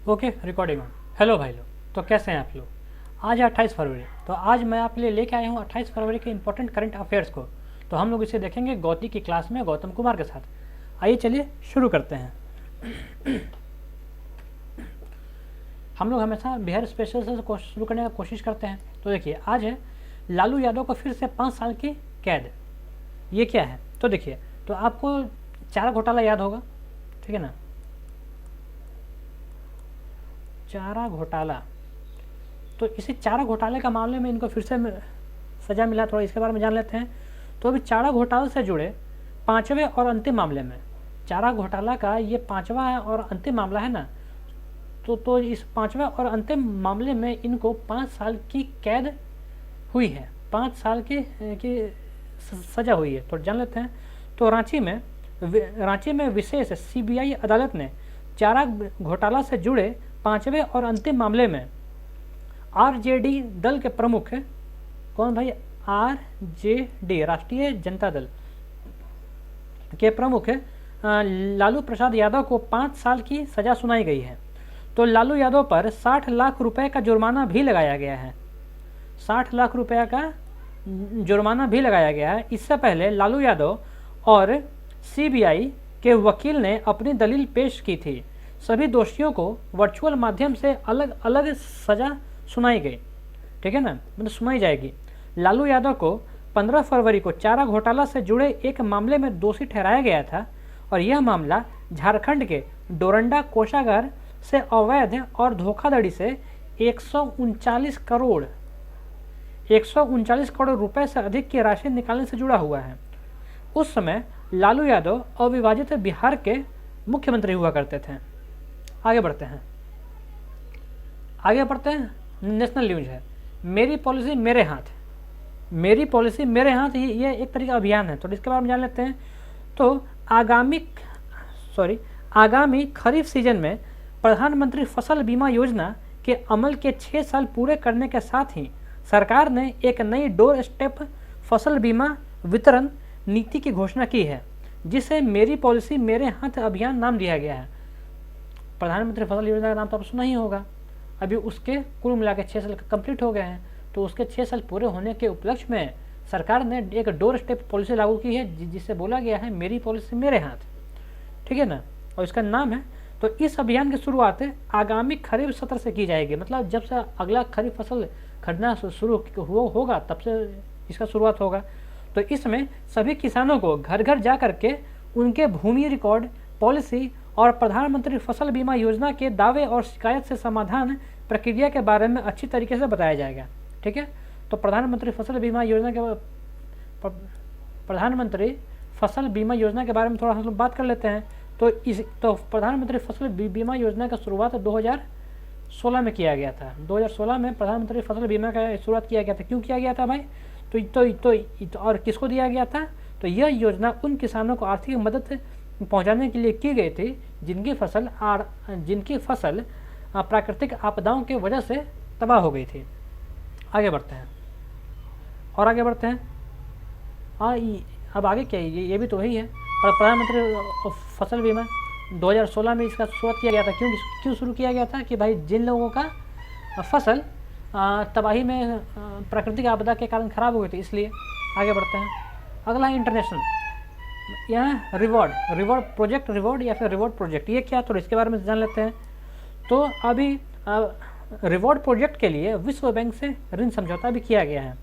Okay, recording on. Hello भाई लोग, तो कैसे हैं आप लोग। आज है 28 फरवरी। तो आज मैं आपके लिए लेके आया हूँ 28 फरवरी के इंपॉर्टेंट करंट अफेयर्स को। तो हम लोग इसे देखेंगे गौती की क्लास में गौतम कुमार के साथ। आइए चलिए शुरू करते हैं। हम लोग हमेशा बिहार स्पेशल से शुरू करने का कोशिश करते हैं। तो देखिए, आज है लालू यादव को फिर से 5 साल की कैद। ये क्या है तो देखिए, तो आपको चारा घोटाला याद होगा, ठीक है ना। चारा घोटाला, तो इसी चारा घोटाले का मामले में इनको फिर से सज़ा मिला। थोड़ा इसके बारे में जान लेते हैं। तो अभी चारा घोटाले से जुड़े 5वें और अंतिम मामले में, चारा घोटाला का ये 5वां और अंतिम मामला है ना, तो इस 5वें और अंतिम मामले में इनको 5 साल की कैद हुई है, 5 साल की सज़ा हुई है। तो जान लेते हैं। तो रांची में विशेष सीबीआई अदालत ने चारा घोटाला से जुड़े 5वें और अंतिम मामले में आरजेडी दल के प्रमुख, कौन भाई, आरजेडी राष्ट्रीय जनता दल के प्रमुख लालू प्रसाद यादव को 5 साल की सजा सुनाई गई है। तो लालू यादव पर 60 लाख रुपए का जुर्माना भी लगाया गया है। 60 लाख रुपए का जुर्माना भी लगाया गया है। इससे पहले लालू यादव और सीबीआई के वकील ने अपनी दलील पेश की थी। सभी दोषियों को वर्चुअल माध्यम से अलग अलग सजा सुनाई गई, ठीक है ना, मतलब सुनाई जाएगी। लालू यादव को 15 फरवरी को चारा घोटाला से जुड़े एक मामले में दोषी ठहराया गया था और यह मामला झारखंड के डोरंडा कोषागार से अवैध और धोखाधड़ी से 139 करोड़ रुपए से अधिक की राशि निकालने से जुड़ा हुआ है। उस समय लालू यादव अविभाजित बिहार के मुख्यमंत्री हुआ करते थे। आगे बढ़ते हैं। नेशनल न्यूज है, मेरी पॉलिसी मेरे हाथ। मेरी पॉलिसी मेरे हाथ, ये एक तरह का अभियान है। तो इसके बारे में जान लेते हैं। तो आगामी खरीफ सीजन में प्रधानमंत्री फसल बीमा योजना के अमल के 6 साल पूरे करने के साथ ही सरकार ने एक नई डोर स्टेप फसल बीमा वितरण नीति की घोषणा की है, जिसे मेरी पॉलिसी मेरे हाथ अभियान नाम दिया गया है। प्रधानमंत्री फसल योजना का नाम तो आप सुना ही होगा। अभी उसके कुल मिला के 6 साल कंप्लीट हो गए हैं। तो उसके 6 साल पूरे होने के उपलक्ष्य में सरकार ने एक डोर स्टेप पॉलिसी लागू की है, जिससे बोला गया है मेरी पॉलिसी मेरे हाथ, ठीक है ना। और इसका नाम है, तो इस अभियान की शुरुआत आगामी खरीफ सत्र से की जाएगी। मतलब जब से अगला खरीफ फसल खरीदना शुरू होगा तब से इसका शुरुआत होगा। तो इसमें सभी किसानों को घर घर जा करके उनके भूमि रिकॉर्ड, पॉलिसी और प्रधानमंत्री फसल बीमा योजना के दावे और शिकायत से समाधान प्रक्रिया के बारे में अच्छी तरीके से बताया जाएगा, ठीक है। तो प्रधानमंत्री फसल बीमा योजना के बारे में थोड़ा हम लोग बात कर लेते हैं। तो प्रधानमंत्री फसल बीमा योजना का शुरुआत 2016 में किया गया था। 2016 में प्रधानमंत्री फसल बीमा का शुरुआत किया गया था। क्यों किया गया था भाई, तो और किसको दिया गया था। तो यह योजना उन किसानों को आर्थिक मदद पहुंचाने के लिए की गई थी जिनकी फसल प्राकृतिक आपदाओं की वजह से तबाह हो गई थी। आगे बढ़ते हैं। अब आगे क्या है, ये भी तो वही है। प्रधानमंत्री फसल बीमा 2016 में इसका शुरुआत किया गया था। क्यों शुरू किया गया था कि भाई जिन लोगों का फसल तबाही में प्राकृतिक आपदा के कारण खराब हो गई थी, इसलिए। आगे बढ़ते हैं। अगला है इंटरनेशनल, यहाँ रिवॉर्ड प्रोजेक्ट, ये क्या, तो इसके बारे में जान लेते हैं। तो अभी रिवॉर्ड प्रोजेक्ट के लिए विश्व बैंक से ऋण समझौता भी किया गया है।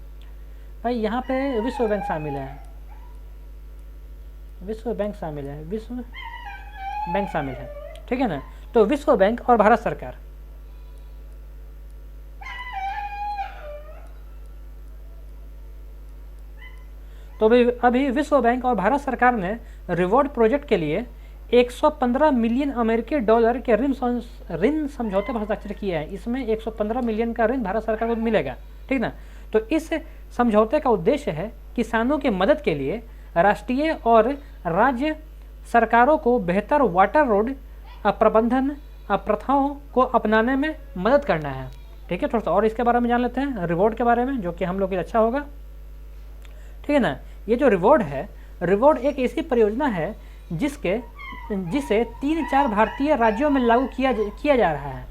भाई यहाँ पे विश्व बैंक शामिल है, ठीक है ना। तो विश्व बैंक और भारत सरकार, तो अभी विश्व बैंक और भारत सरकार ने रिवॉर्ड प्रोजेक्ट के लिए 115 मिलियन अमेरिकी डॉलर के ऋण समझौते पर हस्ताक्षर किया है। इसमें 115 मिलियन का ऋण भारत सरकार को मिलेगा, ठीक ना। तो इस समझौते का उद्देश्य है किसानों की मदद के लिए राष्ट्रीय और राज्य सरकारों को बेहतर वाटर रोड प्रबंधन प्रथाओं को अपनाने में मदद करना है, ठीक है। थोड़ा सा और इसके बारे में जान लेते हैं, रिवॉर्ड के बारे में, जो कि हम लोग के लिए अच्छा होगा, ठीक है ना। ये जो रिवॉर्ड एक ऐसी परियोजना है जिसे 3-4 भारतीय राज्यों में लागू किया जा रहा है।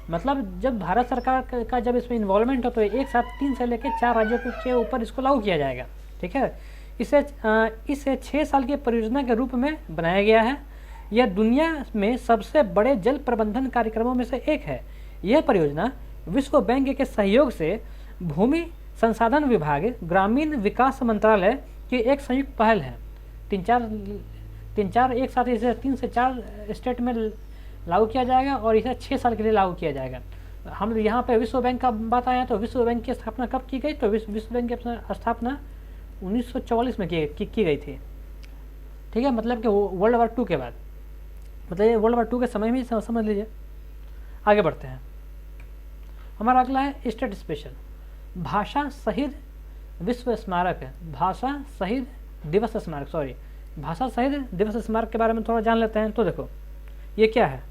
मतलब जब भारत सरकार का जब इसमें इन्वॉल्वमेंट हो तो एक साथ 3 से लेकर 4 राज्यों के ऊपर इसको लागू किया जाएगा। ठीक है, इसे 6 साल की परियोजना के रूप में बनाया गया है। यह दुनिया में सबसे बड़े जल प्रबंधन कार्यक्रमों में से एक है। यह परियोजना विश्व बैंक के सहयोग से भूमि संसाधन विभाग, ग्रामीण विकास मंत्रालय की एक संयुक्त पहल है। तीन चार एक साथ इसे 3 से 4 स्टेट में लागू किया जाएगा और इसे 6 साल के लिए लागू किया जाएगा। हम यहाँ पे विश्व बैंक का बात आया तो विश्व बैंक की स्थापना कब की गई? तो विश्व बैंक की स्थापना 1944 में की गई थी। ठीक है, मतलब कि वर्ल्ड वार 2 के बाद, मतलब ये वर्ल्ड वार 2 के समय में समझ लीजिए। आगे बढ़ते हैं। हमारा अगला है स्टेट स्पेशल, भाषा शहीद विश्व स्मारक, भाषा शहीद दिवस स्मारक, सॉरी भाषा शहीद दिवस स्मारक के बारे में थोड़ा जान लेते हैं। तो देखो ये क्या है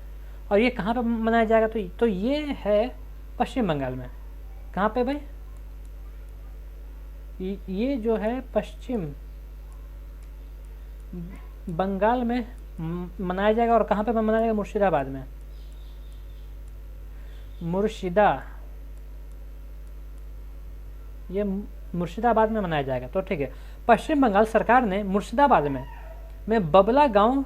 और ये कहाँ पे मनाया जाएगा? तो ये है पश्चिम बंगाल में। कहाँ पे भाई? ये जो है पश्चिम बंगाल में मनाया जाएगा। और कहाँ पे मनाया जाएगा? मुर्शिदाबाद में। ये मुर्शिदाबाद में मनाया जाएगा। तो ठीक है, पश्चिम बंगाल सरकार ने मुर्शिदाबाद में बबला गांव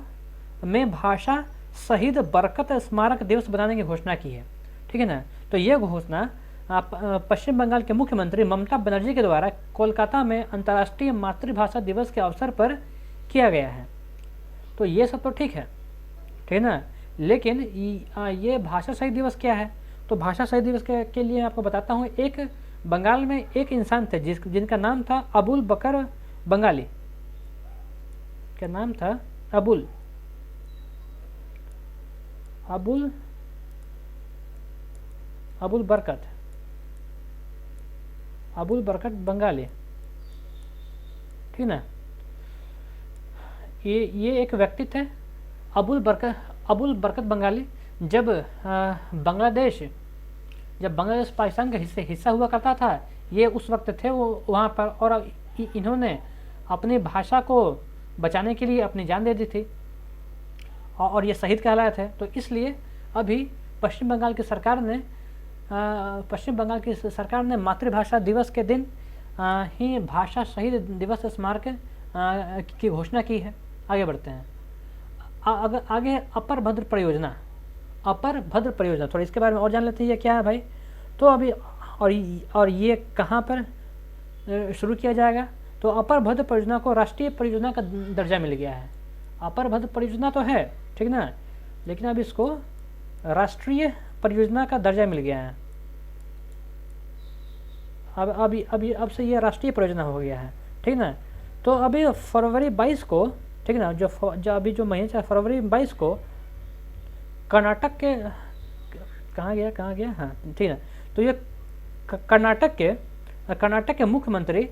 में भाषा शहीद बरकत स्मारक दिवस बनाने की घोषणा की है। ठीक है ना। तो यह घोषणा पश्चिम बंगाल के मुख्यमंत्री ममता बनर्जी के द्वारा कोलकाता में अंतर्राष्ट्रीय मातृभाषा दिवस के अवसर पर किया गया है। तो ये सब तो ठीक है ना, लेकिन ये भाषा शहीद दिवस क्या है? तो भाषा शहीद दिवस के लिए आपको बताता हूँ। एक बंगाल में एक इंसान थे जिनका नाम था अबुल बकर बंगाली। क्या नाम था? अबुल बरकत बंगाली। ठीक ना। ये एक व्यक्ति थे अबुल बरकत बंगाली। जब बांग्लादेश पाकिस्तान का हिस्सा हुआ करता था, ये उस वक्त थे वो वहाँ पर, और इन्होंने अपनी भाषा को बचाने के लिए अपनी जान दे दी थी और ये शहीद कहलाए थे। तो इसलिए अभी पश्चिम बंगाल की सरकार ने मातृभाषा दिवस के दिन ही भाषा शहीद दिवस स्मारक की घोषणा की है। आगे बढ़ते हैं। आगे अपर भद्र परियोजना, थोड़ा इसके बारे में और जान लेते हैं। ये क्या है भाई? तो अभी और ये कहाँ पर शुरू किया जाएगा? तो अपर भद्र परियोजना को राष्ट्रीय परियोजना का दर्जा मिल गया है। अपर भद्र परियोजना तो है, ठीक ना, लेकिन अब इसको राष्ट्रीय परियोजना का दर्जा मिल गया है। अब से ये राष्ट्रीय परियोजना हो गया है। ठीक ना। तो अभी फरवरी 22 को, ठीक ना, जो अभी जो महीना फरवरी 22 को कर्नाटक के कहाँ गया हाँ ठीक है। तो ये कर्नाटक के मुख्यमंत्री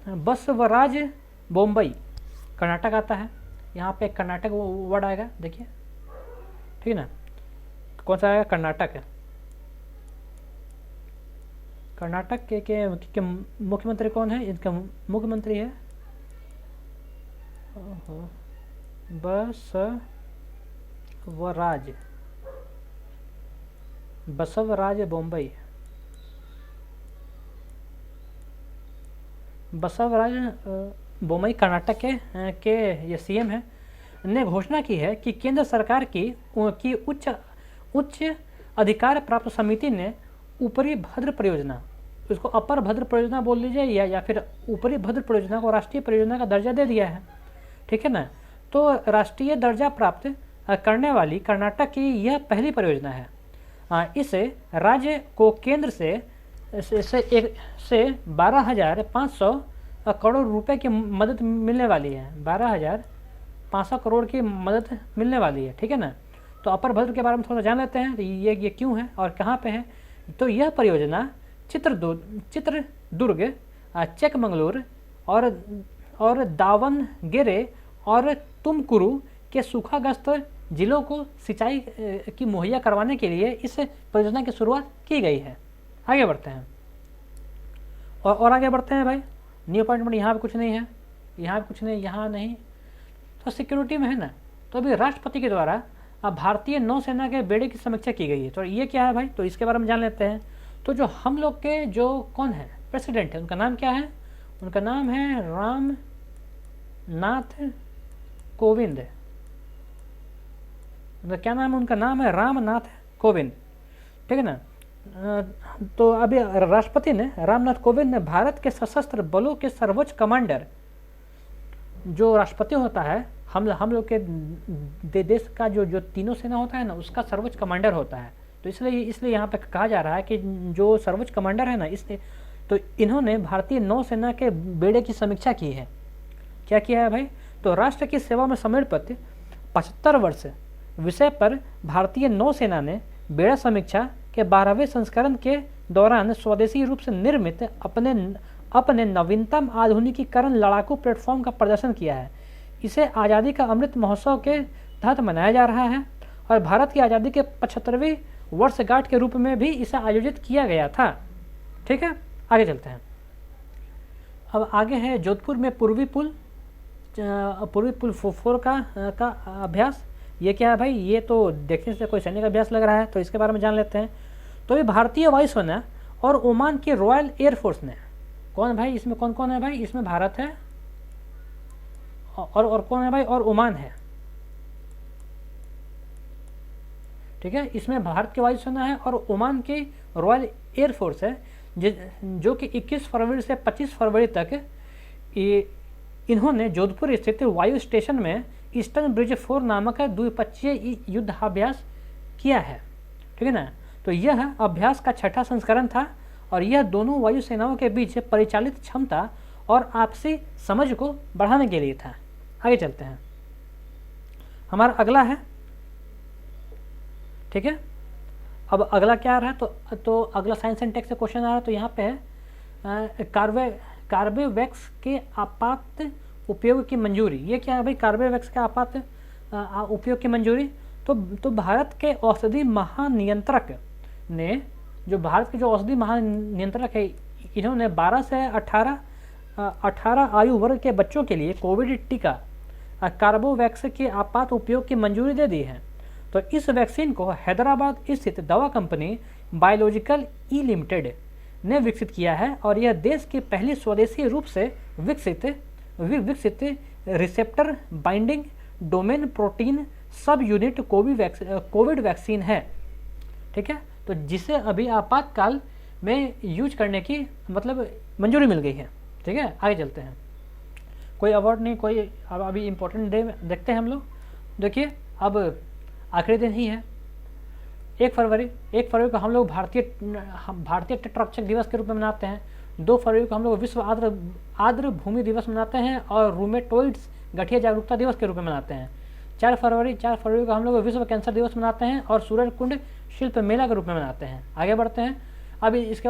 बसवराज बोम्बई, कर्नाटक आता है यहाँ पे, कर्नाटक वर्ड आएगा देखिए। ठीक है ना। कौन सा आएगा? कर्नाटक है। कर्नाटक के मुख्यमंत्री कौन है? इनका मुख्यमंत्री है बसवराज बोम्बई। बसवराज बोम्बई कर्नाटक के ये सीएम है, ने घोषणा की है कि केंद्र सरकार की उच्च अधिकार प्राप्त समिति ने ऊपरी भद्र परियोजना, इसको अपर भद्र परियोजना बोल लीजिए या फिर ऊपरी भद्र परियोजना को राष्ट्रीय परियोजना का दर्जा दे दिया है। ठीक है ना। तो राष्ट्रीय दर्जा प्राप्त करने वाली कर्नाटक की यह पहली परियोजना है। इसे राज्य को केंद्र से 12,500 करोड़ रुपए की मदद मिलने वाली है। 12,500 करोड़ की मदद मिलने वाली है। ठीक है ना। तो अपर भद्र के बारे में थोड़ा जान लेते हैं। तो ये क्यों है और कहाँ पे है? तो यह परियोजना चित्रदुर्ग, चिकमंगलूर और दावणगेरे और तुमकुरू के सूखाग्रस्त जिलों को सिंचाई की मुहैया करवाने के लिए इस परियोजना की शुरुआत की गई है। आगे बढ़ते हैं और आगे बढ़ते हैं भाई। न्यू अपॉइंटमेंट यहाँ पे कुछ नहीं है, यहाँ पे कुछ नहीं, यहाँ नहीं। तो सिक्योरिटी में है ना। तो अभी राष्ट्रपति के द्वारा अब भारतीय नौसेना के बेड़े की समीक्षा की गई है। तो ये क्या है भाई, तो इसके बारे में जान लेते हैं। तो जो हम लोग के जो कौन है प्रेसिडेंट है, उनका नाम क्या है, उनका नाम है राम नाथ कोविंद। उनका क्या नाम है, उनका नाम है रामनाथ कोविंद, ठीक है ना। तो अभी राष्ट्रपति ने रामनाथ कोविंद ने भारत के सशस्त्र बलों के सर्वोच्च कमांडर, जो राष्ट्रपति होता है हम लोग के देश का जो तीनों सेना होता है ना, उसका सर्वोच्च कमांडर होता है। तो इसलिए यहाँ पे कहा जा रहा है कि जो सर्वोच्च कमांडर है ना, इसलिए तो इन्होंने भारतीय नौसेना के बेड़े की समीक्षा की है। क्या किया है भाई, तो राष्ट्र की सेवा में समर्पित 75 वर्ष विषय पर भारतीय नौसेना ने बेड़ा समीक्षा के 12वें संस्करण के दौरान स्वदेशी रूप से निर्मित अपने नवीनतम आधुनिकीकरण लड़ाकू प्लेटफॉर्म का प्रदर्शन किया है। इसे आज़ादी का अमृत महोत्सव के तहत मनाया जा रहा है और भारत की आज़ादी के 75वीं वर्षगांठ के रूप में भी इसे आयोजित किया गया था। ठीक है, आगे चलते हैं। अब आगे है जोधपुर में पूर्वी पुल 4 का अभ्यास। ये क्या है भाई, ये तो देखने से कोई सैनिक अभ्यास लग रहा है, तो इसके बारे में जान लेते हैं। तो ये भारतीय वायुसेना और ओमान की रॉयल एयरफोर्स ने, कौन भाई इसमें कौन कौन है भाई, इसमें भारत है और कौन है भाई, और ओमान है। ठीक है, इसमें भारत की वायुसेना है और ओमान की रॉयल एयरफोर्स है, जो कि 21 फरवरी से 25 फरवरी तक इन्होंने जोधपुर स्थित वायु स्टेशन में ईस्टर्न ब्रिज 4 नामक द्विपक्षीय युद्धाभ्यास किया है। ठीक है ना, तो यह अभ्यास का 6ठा संस्करण था और यह दोनों वायुसेनाओं के बीच परिचालित क्षमता और आपसी समझ को बढ़ाने के लिए था। आगे चलते हैं, हमारा अगला है। ठीक है, अब अगला क्या आ रहा है, तो अगला साइंस एंड टेक से क्वेश्चन आ रहा है। तो यहाँ पे है कार्बेवैक्स के आपात उपयोग की मंजूरी। ये क्या है भाई, कार्बेवैक्स के आपात उपयोग की मंजूरी। तो भारत के औषधि महानियंत्रक ने, जो भारत के जो औषधि महानियंत्रक है, इन्होंने 12 से 18 आयु वर्ग के बच्चों के लिए कोविड टीका कार्बोवैक्स के आपात उपयोग की मंजूरी दे दी है। तो इस वैक्सीन को हैदराबाद स्थित दवा कंपनी बायोलॉजिकल ई लिमिटेड ने विकसित किया है और यह देश की पहली स्वदेशी रूप से विकसित रिसेप्टर बाइंडिंग डोमेन प्रोटीन सब यूनिट कोविड वैक्सीन है। ठीक है, तो जिसे अभी आपातकाल में यूज करने की मतलब मंजूरी मिल गई है। ठीक है, आगे चलते हैं। कोई अवार्ड नहीं, कोई अभी इम्पोर्टेंट डे देखते हैं हम लोग। देखिए, अब आखिरी दिन ही है 1 फरवरी को हम लोग भारतीय तटरक्षक दिवस के रूप में मनाते हैं। 2 फरवरी को हम लोग विश्व आर्द्र भूमि दिवस मनाते हैं और रूमेटोइड्स गठिया जागरूकता दिवस के रूप में मनाते हैं। 4 फरवरी को हम लोग विश्व कैंसर दिवस मनाते हैं और सूरजकुंड शिल्प मेला के रूप में मनाते हैं। आगे बढ़ते हैं। अब इसके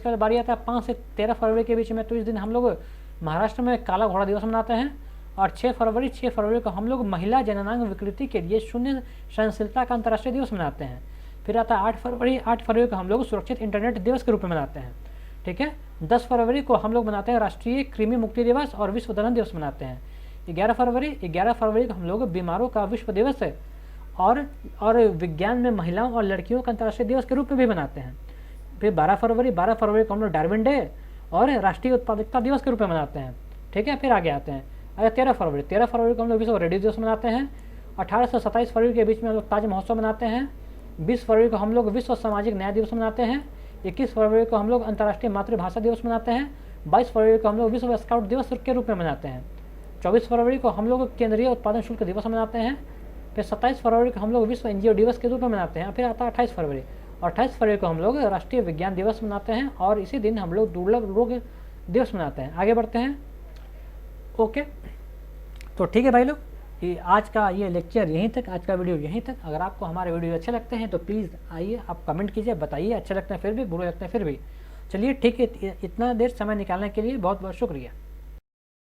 बाद बारी आता है 5 से 13 फरवरी के बीच में। तो इस दिन हम लोग महाराष्ट्र में काला घोड़ा दिवस मनाते हैं और 6 फरवरी को हम लोग महिला जननांग विकृति के लिए शून्य सहनशीलता का अंतर्राष्ट्रीय दिवस मनाते हैं। फिर आता है 8 फरवरी को हम लोग सुरक्षित इंटरनेट दिवस के रूप में मनाते हैं। ठीक है, 10 फरवरी को हम लोग मनाते हैं राष्ट्रीय कृमि मुक्ति दिवस और विश्व दलन दिवस मनाते हैं। 11 फरवरी को हम लोग बीमारों का विश्व दिवस और विज्ञान में महिलाओं और लड़कियों का अंतर्राष्ट्रीय दिवस के रूप में भी मनाते हैं। फिर 12 फरवरी को हम लोग डार्विन डे और राष्ट्रीय उत्पादकता दिवस के रूप में मनाते हैं। ठीक है, फिर आगे आते हैं। अगर 13 फरवरी को हम लोग विश्व रेडियो दिवस मनाते हैं। 18 से 27 फरवरी के बीच में हम लोग ताज महोत्सव मनाते हैं। 20 फरवरी को हम लोग विश्व सामाजिक न्याय दिवस मनाते हैं। 21 फरवरी को हम लोग अंतर्राष्ट्रीय मातृभाषा दिवस मनाते हैं। 22 फरवरी को हम लोग विश्व स्काउट दिवस के रूप में मनाते हैं। 24 फरवरी को हम लोग केंद्रीय उत्पादन शुल्क दिवस मनाते हैं। फिर 27 फरवरी को हम लोग विश्व एनजीओ दिवस के रूप में मनाते हैं। फिर आता है 28 फरवरी और 28 फरवरी को हम लोग राष्ट्रीय विज्ञान दिवस मनाते हैं और इसी दिन हम लोग दुर्लभ रोग दिवस मनाते हैं। आगे बढ़ते हैं। ओके, तो ठीक है भाई लोग, आज का ये लेक्चर यहीं तक, आज का वीडियो यहीं तक। अगर आपको हमारे वीडियो अच्छे लगते हैं तो प्लीज़ आइए, आप कमेंट कीजिए, बताइए अच्छे लगते हैं फिर भी, बुरे लगते हैं फिर भी। चलिए ठीक है, इतना देर समय निकालने के लिए बहुत बहुत शुक्रिया।